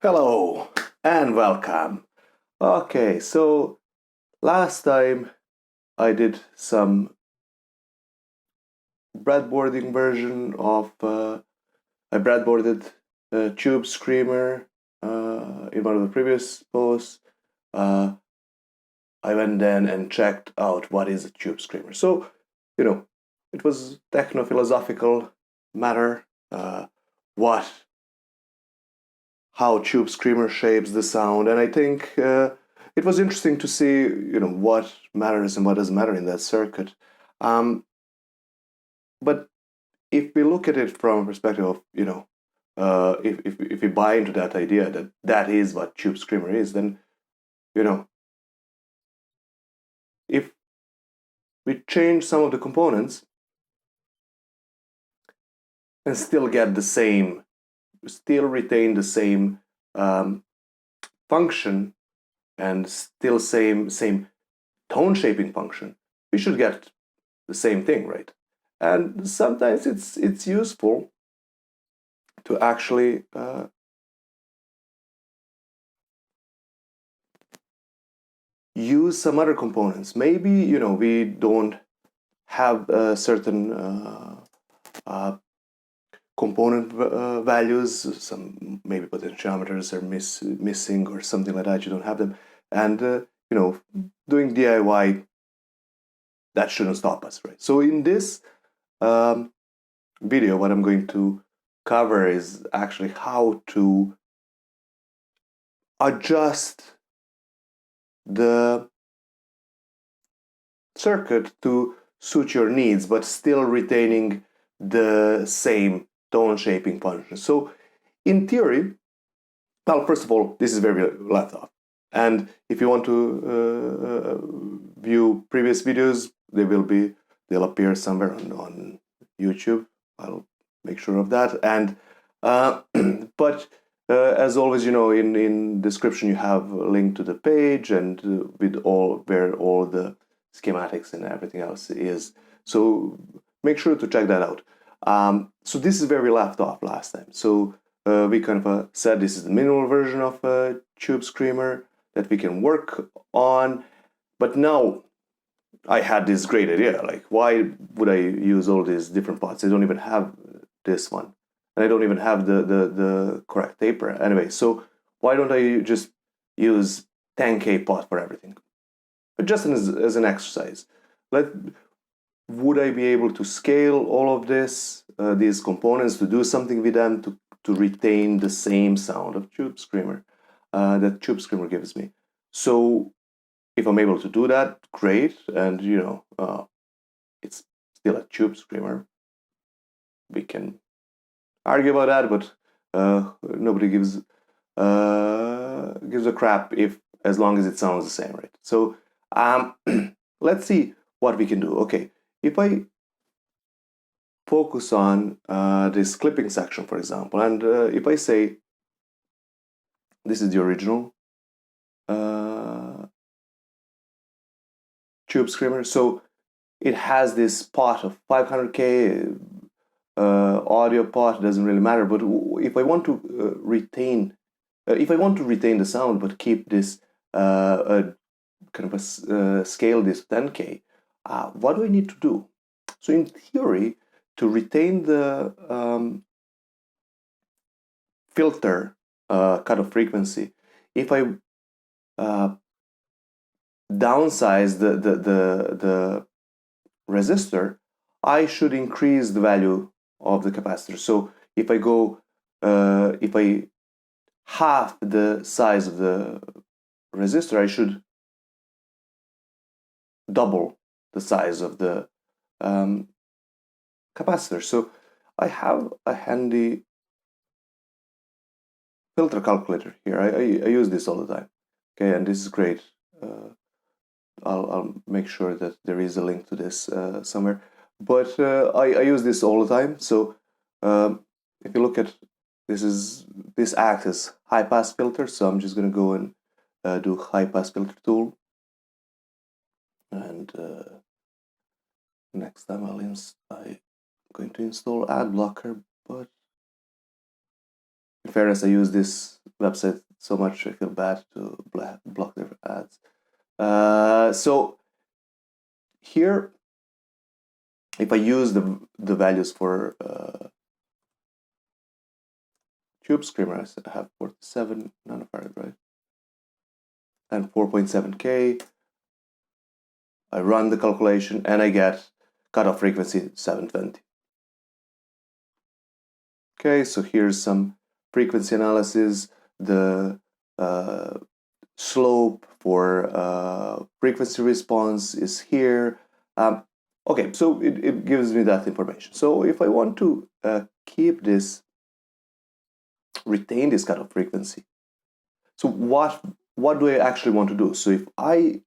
Hello and welcome. Okay, so last time I did some breadboarding version of I breadboarded Tube Screamer in one of the previous posts. Uh, I went then and checked out what is a Tube Screamer. So, it was techno-philosophical matter. What how Tube Screamer shapes the sound, and I think it was interesting to see, what matters and what doesn't matter in that circuit. Um, but if we look at it from a perspective of, if we buy into that idea that that is what Tube Screamer is, then you know, if we change some of the components and still get the same, still retain the same um, function and still same tone shaping function, we should get the same thing, right? And sometimes it's useful to actually use some other components. Maybe we don't have certain component values. Some maybe potentiometers are missing or something like that. You don't have them, and doing DIY, that shouldn't stop us, right? So in this um, video, what I'm going to cover is actually how to adjust the circuit to suit your needs, but still retaining the same tone shaping function. So in theory, well, first of all, this is very left off. And if you want to view previous videos, they'll appear somewhere on YouTube. I'll make sure of that. And but as always, in description you have a link to the page and with all where all the schematics and everything else is. So make sure to check that out. So this is where we left off last time. So we kind of said this is the minimal version of Tube Screamer that we can work on. But now I had this great idea. Like, why would I use all these different pots? I don't even have this one. And I don't even have the correct taper. Anyway, so why don't I just use 10K pot for everything? Just as an exercise. Would I be able to scale all of these components, to do something with them, to retain the same sound of Tube Screamer that Tube Screamer gives me? So if I'm able to do that, great. And it's still a Tube Screamer. We can argue about that, but nobody gives a crap if as long as it sounds the same, right? So let's see what we can do. Okay, if I focus on this clipping section, for example, and if I say this is the original Tube Screamer, so it has this pot of 500K audio pot, doesn't really matter. But if I want to retain the sound but keep this kind of a scale this 10K, what do I need to do? So in theory, to retain the filter cutoff frequency, if I downsize the resistor, I should increase the value of the capacitor. So if I half the size of the resistor, I should double the size of the capacitor. So I have a handy filter calculator here. I use this all the time. Okay, and this is great. I'll make sure that there is a link to this somewhere. But I use this all the time. So if you look at this acts as high pass filter. So I'm just gonna go and do high pass filter tool, and next time I'm going to install ad blocker. But In fairness, I use this website so much, I feel bad to block their ads. So here, if I use the values for tube screamer, I have 47 nanofarad, right? And 4.7K. I run the calculation and I get cutoff frequency 720. Okay, so here's some frequency analysis. The slope for frequency response is here. Okay, so it gives me that information. So if I want to keep this, retain this cutoff frequency, so what do I actually want to do? So if I,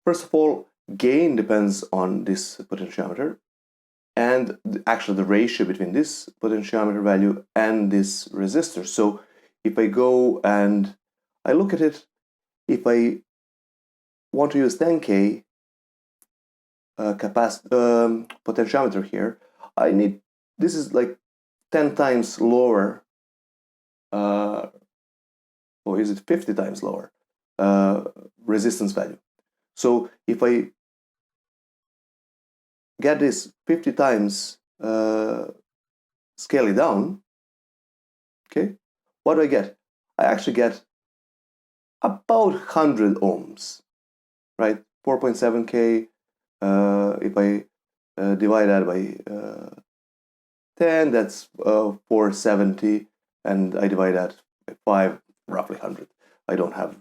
first of all, gain depends on this potentiometer, and actually the ratio between this potentiometer value and this resistor. So if I go and I look at it, if I want to use 10K potentiometer here, I need, this is like 10 times lower, or is it 50 times lower resistance value. So if I get this 50 times scale it down, okay, what do I get? I actually get about 100 ohms, right? 4.7K, if I divide that by 10, that's 470, and I divide that by 5, roughly 100. I don't have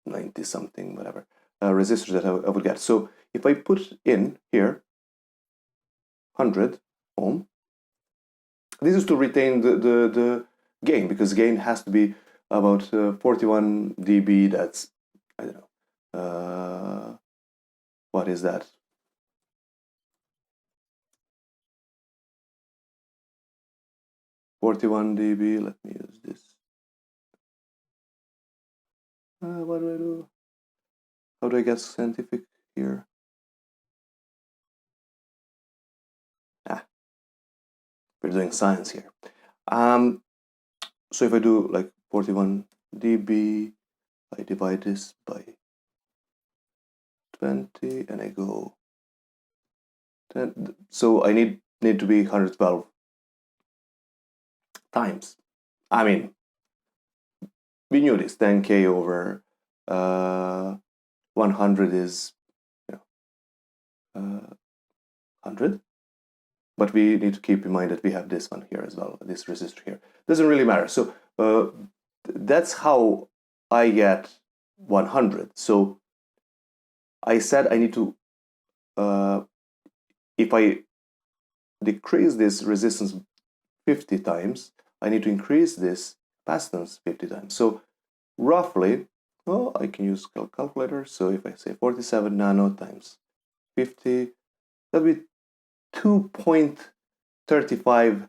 90 something, whatever, resistors that I would get. So if I put in here 100 ohm, this is to retain the gain, because gain has to be about 41 dB. That's, I don't know, what is that? 41 dB, let me use this. What do I do? How do I get scientific here? We're doing science here. So if I do like 41 dB, I divide this by 20 and I go 10. So I need to be 112 times. I mean, we knew this. 10K over 100 is, you know, 100. But we need to keep in mind that we have this one here as well, this resistor here. Doesn't really matter. So that's how I get 100. So I said I need to, if I decrease this resistance 50 times, I need to increase this capacitance 50 times. So roughly, well, I can use calculator. So if I say 47 nano times 50, that would be 2.35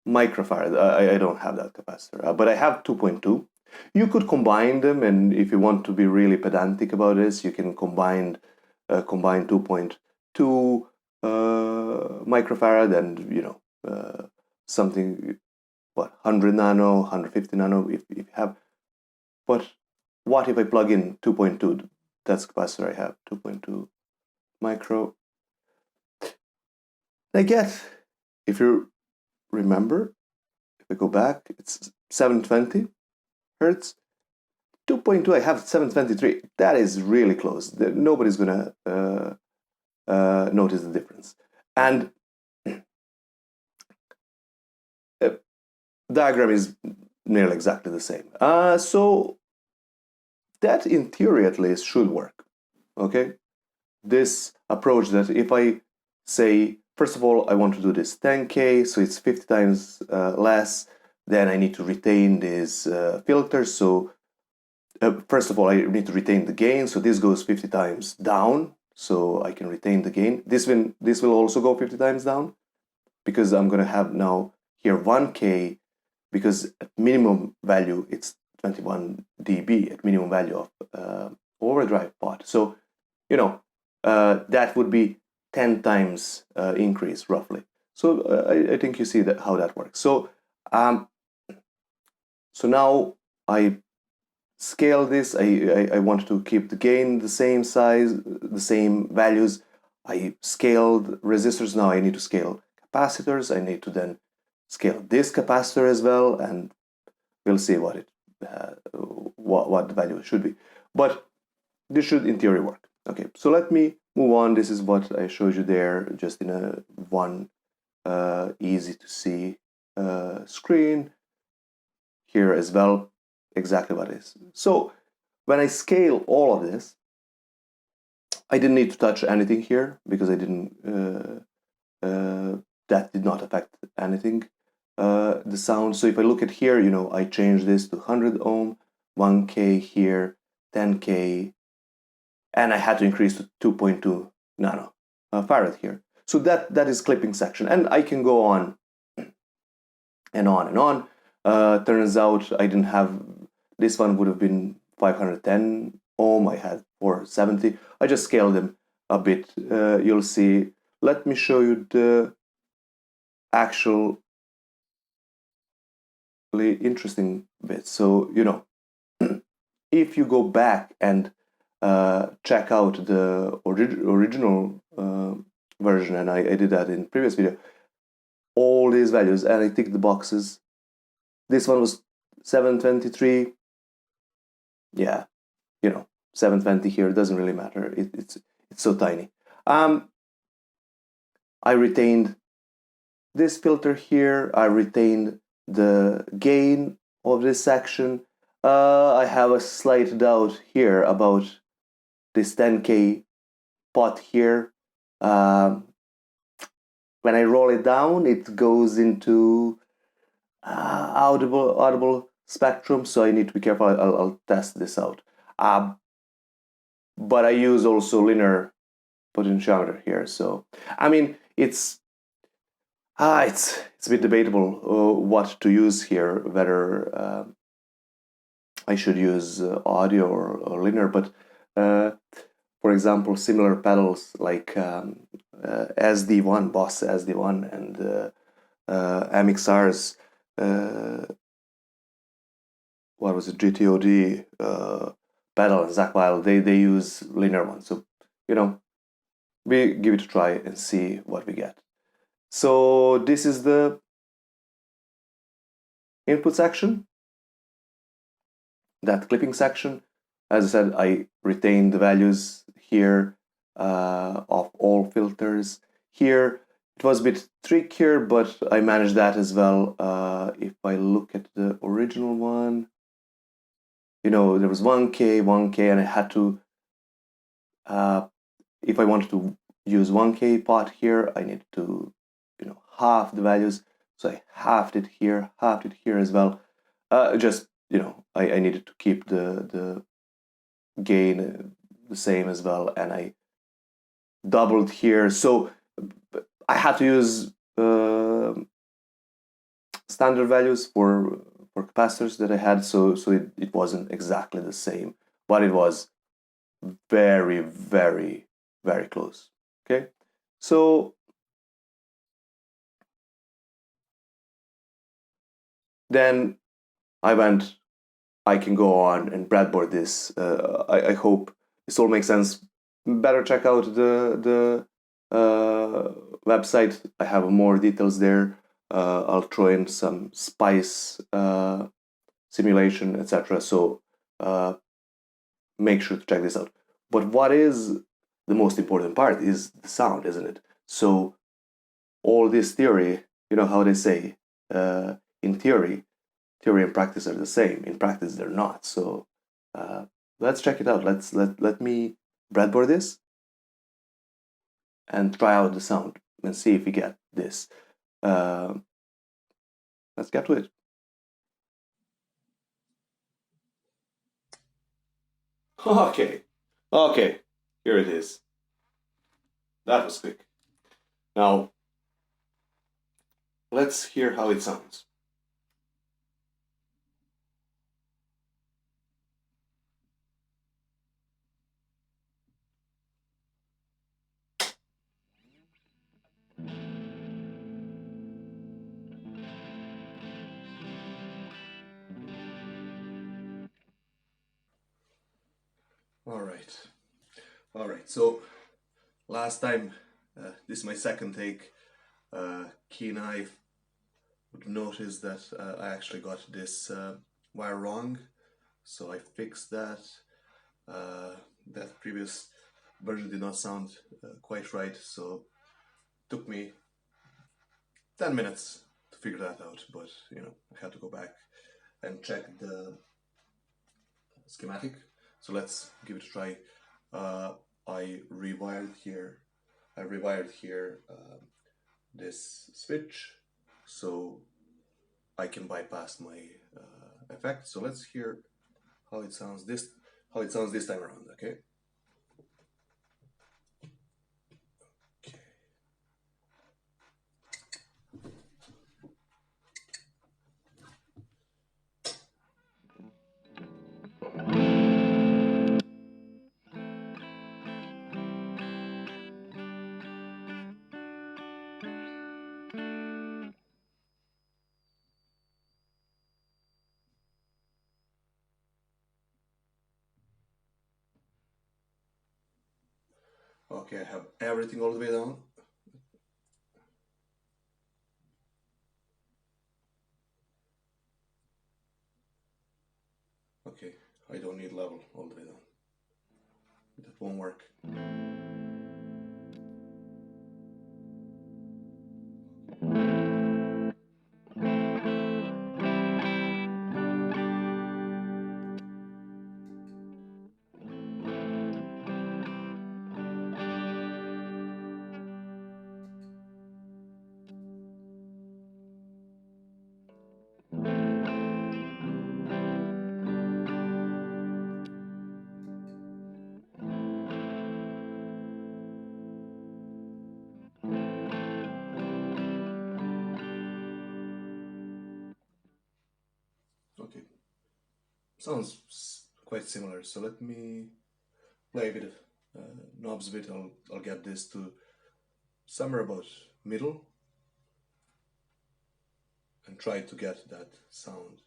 microfarad. I don't have that capacitor, but I have 2.2. You could combine them, and if you want to be really pedantic about this, you can combine 2.2 microfarad and, you know, something, what, 100 nano, 150 nano if you have. But what if I plug in 2.2? That's capacitor I have, 2.2 micro. I get, if you remember, if I go back, it's 720 hertz. 2.2, I have 723. That is really close. Nobody's gonna notice the difference. And diagram is nearly exactly the same. So that in theory at least should work. Okay, this approach that if I say, first of all, I want to do this 10K, so it's 50 times less, then I need to retain these filters. So first of all, I need to retain the gain, so this goes 50 times down, so I can retain the gain. This will also go 50 times down, because I'm going to have now here 1K, because at minimum value it's 21 dB at minimum value of overdrive pot. So, you know, that would be 10 times increase roughly. So I think you see that how that works. So So now I scale this. I want to keep the gain the same size, the same values. I scaled resistors. Now I need to scale capacitors. I need to then scale this capacitor as well, and we'll see what it what the value should be. But this should in theory work. Okay, so let me move on. This is what I showed you there, just in a one easy to see screen here as well, exactly what it is. So when I scale all of this, I didn't need to touch anything here because I didn't that did not affect anything the sound. So if I look at here, you know, I change this to 100 ohm, 1k here, 10k, and I had to increase to 2.2 nano farad here. So that is clipping section, and I can go on and on and on. Turns out I didn't have, this one would have been 510 ohm, I had 470. I just scaled them a bit. You'll see. Let me show you the actual interesting bit. So, you know, if you go back and check out the original version, and I did that in previous video, all these values, and I tick the boxes. This one was 723. Yeah, you know, 720 here doesn't really matter. It's so tiny. I retained this filter here. I retained the gain of this section. I have a slight doubt here about this 10k pot here. When I roll it down, it goes into audible spectrum, so I need to be careful. I'll test this out. But I use also linear potentiometer here, so I mean it's a bit debatable what to use here, whether I should use audio or linear. But for example, similar pedals like SD1, Boss SD1, and MXR's what was it, GTOD pedal and Zach Weil, they use linear ones. So, you know, we give it a try and see what we get. So this is the input section, that clipping section. As I said, I retain the values here of all filters. Here it was a bit trickier, but I managed that as well. If I look at the original one, you know, there was 1K, 1K, and I had to, if I wanted to use 1K pot here, I need to, you know, half the values. So I halved it here as well. Just, you know, I needed to keep the gain the same as well, and I doubled here. So I had to use standard values for capacitors that I had, so it wasn't exactly the same, but it was very, very, very close. Okay, so then I went, I can go on and breadboard this. I hope this all makes sense. Better check out the website. I have more details there. I'll throw in some spice simulation, etc. So make sure to check this out. But what is the most important part is the sound, isn't it? So all this theory, you know how they say, in theory and practice are the same. In practice, they're not. So let's check it out. Let me breadboard this and try out the sound and see if we get this. Let's get to it. Okay, here it is. That was quick. Now let's hear how it sounds. All right. All right. So last time, this is my second take. Keen eye would notice that I actually got this wire wrong, so I fixed that. That previous version did not sound quite right, so it took me 10 minutes to figure that out. But I had to go back and check the schematic. So let's give it a try. Uh, I rewired here. I rewired here this switch, so I can bypass my effect. So let's hear how it sounds this time around. Okay. Okay, I have everything all the way down. Okay, I don't need level all the way down. That won't work. Okay, sounds quite similar. So let me play a bit of knobs a bit. I'll get this to somewhere about middle and try to get that sound.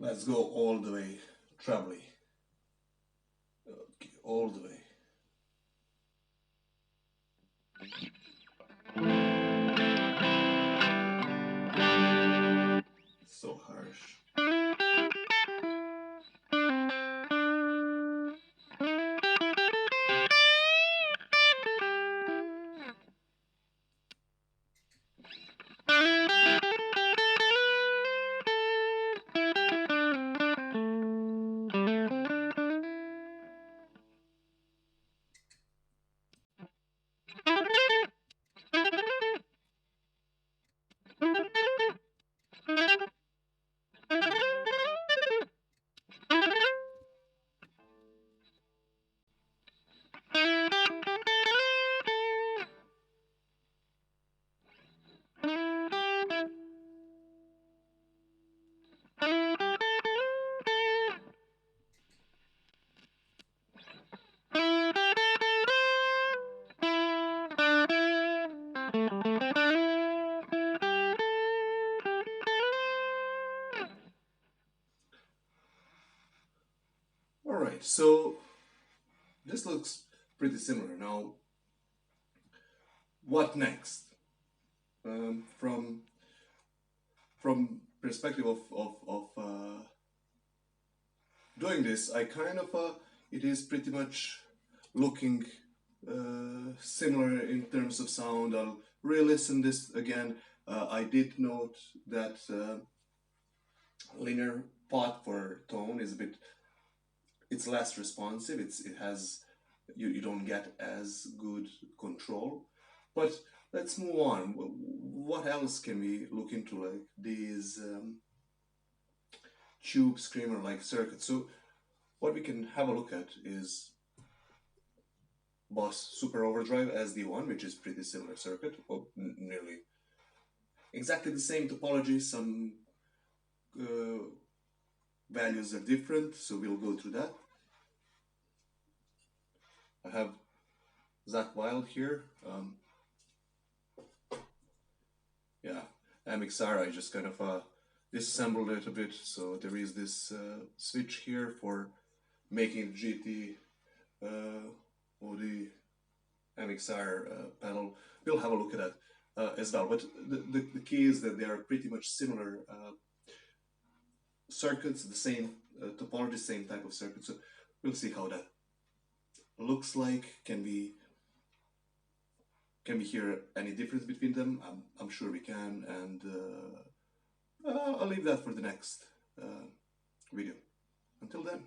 Let's go all the way, trebly. Okay, all the way. So harsh. Alright, so this looks pretty similar. Now, what next? From perspective of doing this, I kind of it is pretty much looking similar in terms of sound. I'll re-listen this again. I did note that linear path for tone is a bit, it's less responsive. It has, you don't get as good control. But let's move on. What else can we look into, like these tube screamer like circuits? So what we can have a look at is Boss Super Overdrive SD1, which is pretty similar circuit, or nearly exactly the same topology. Some values are different, so we'll go through that. I have Zach Wild here. Yeah, MXR, I just kind of disassembled it a bit, so there is this switch here for making GT or the MXR panel. We'll have a look at that as well, but the key is that they are pretty much similar circuits, the same topology, same type of circuit, so we'll see how that looks like. Can we hear any difference between them? I'm sure we can, and I'll leave that for the next video. Until then.